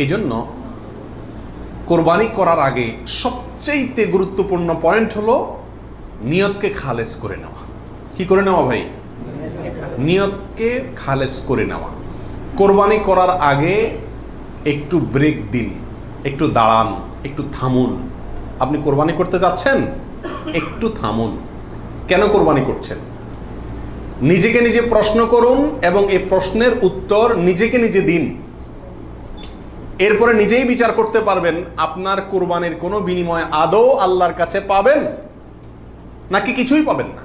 এই জন্য কোরবানি করার আগে সবচেয়ে গুরুত্বপূর্ণ পয়েন্ট হলো নিয়তকে খালেস করে নেওয়া। কি করে নেওয়া ভাই? নিয়তকে খালেস করে নেওয়া। কোরবানি করার আগে একটু ব্রেক দিন, একটু দাঁড়ান, একটু থামুন। আপনি কোরবানি করতে যাচ্ছেন, একটু থামুন। কেন কোরবানি করছেন? নিজেকে নিজে প্রশ্ন করুন এবং এই প্রশ্নের উত্তর নিজেকে নিজে দিন। এরপরে নিজেই বিচার করতে পারবেন আপনার কোরবানির কোনো বিনিময় আদৌ আল্লাহর কাছে পাবেন নাকি কিছুই পাবেন না।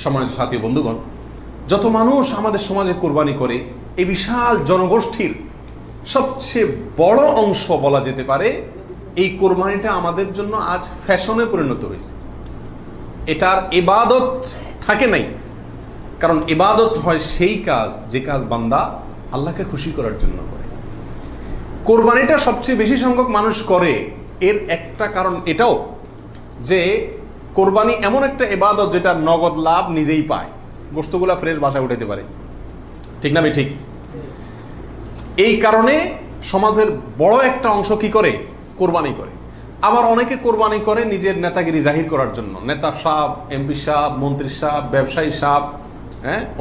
সম্মানিত সাথী বন্ধুগণ, যত মানুষ আমাদের সমাজে কোরবানি করে, এই বিশাল জনগোষ্ঠীর সবচেয়ে বড় অংশ বলা যেতে পারে এই কোরবানিটা আমাদের জন্য আজ ফ্যাশনে পরিণত হয়েছে। এটার ইবাদত থাকে নাই। কারণ ইবাদত হয় সেই কাজ যে কাজ বান্দা আল্লাহকে খুশি করার জন্য করে। কোরবানিটা সবচেয়ে বেশি সংখ্যক মানুষ করে, এর একটা কারণ এটাও যে কোরবানি এমন একটা ইবাদত যেটা নগদ লাভ নিজেই পায়, গোশতগুলা ফ্রেশ বাসায় উঠাইতে পারে, ঠিক না ভাই? ঠিক। এই কারণে সমাজের বড় একটা অংশ কি করে? কোরবানি করে। আবার অনেকে কোরবানি করে নিজের নেতাগিরি জাহির করার জন্য। নেতা সাহেব, এমপি সাহেব, মন্ত্রী সাহেব, ব্যবসায়ী সাহেব,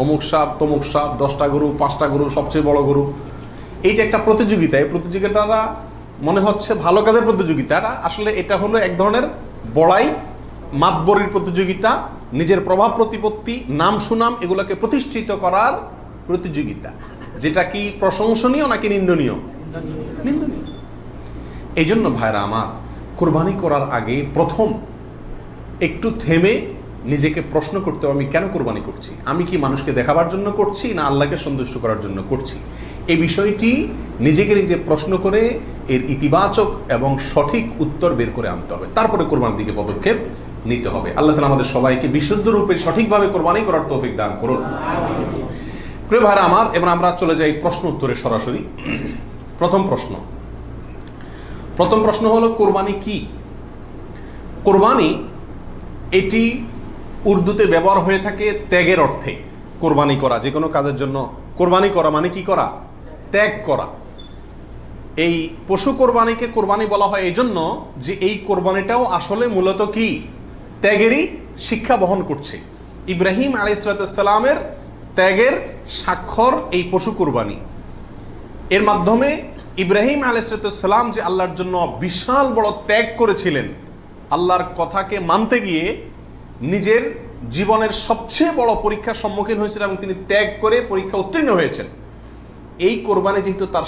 অমুক সাহেব, তমুক সাহেব, 10টা গরু, 5টা গরু, সবচেয়ে বড় গরু। এই যে একটা প্রতিযোগিতা, এই প্রতিযোগিতাটা মনে হচ্ছে ভালো কাজের প্রতিযোগিতা, আসলে এটা হলো এক ধরনের বড়াই, মাতবরির প্রতিযোগিতা, নিজের প্রভাব প্রতিপত্তি, নাম সুনাম এগুলোকে প্রতিষ্ঠিত করার প্রতিযোগিতা। যেটা কি প্রশংসনীয় নাকি নিন্দনীয়? নিন্দনীয়। এই জন্য ভাইরা আমার, কোরবানি করার আগে প্রথম একটু থেমে নিজেকে প্রশ্ন করতে হবে, আমি কেন কোরবানি করছি? আমি কি মানুষকে দেখাবার জন্য করছি না আল্লাহকে সন্তুষ্ট করার জন্য করছি? এই বিষয়টি নিজেকে নিজে প্রশ্ন করে এর ইতিবাচক এবং সঠিক উত্তর বের করে আনতে হবে। তারপরে কোরবানির দিকে পদক্ষেপ নিতে হবে। আল্লাহ তাআলা আমাদের সবাইকে বিশুদ্ধ রূপে সঠিকভাবে কোরবানি করার তৌফিক দান করুন। প্রিয় ভাইরা আমার, এবার আমরা চলে যাই প্রশ্ন উত্তরে সরাসরি। প্রথম প্রশ্ন হলো কোরবানি কি? কোরবানি এটি উর্দুতে ব্যবহার হয়ে থাকে ত্যাগের অর্থে। কোরবানি করা, যে কোনো কাজের জন্য কোরবানি করা মানে কি করা? ত্যাগ করা। এই পশু কোরবানিকে কোরবানি বলা হয় এই জন্য যে এই কোরবানিটাও আসলে মূলত কি? ত্যাগেরই শিক্ষা বহন করছে। ইব্রাহিম আলাইহিস সালামের ত্যাগের স্বাক্ষর এই পশু কোরবানি। এর মাধ্যমে ইব্রাহিম আলাইহিস সালাম যে আল্লাহর জন্য বিশাল বড় ত্যাগ করেছিলেন, আল্লাহর কথাকে মানতে গিয়ে নিজের জীবনের সবচেয়ে বড় পরীক্ষার সম্মুখীন হয়েছিলেন এবং তিনি ত্যাগ করে পরীক্ষা উত্তীর্ণ হয়েছেন। এই কোরবানি যেহেতু তার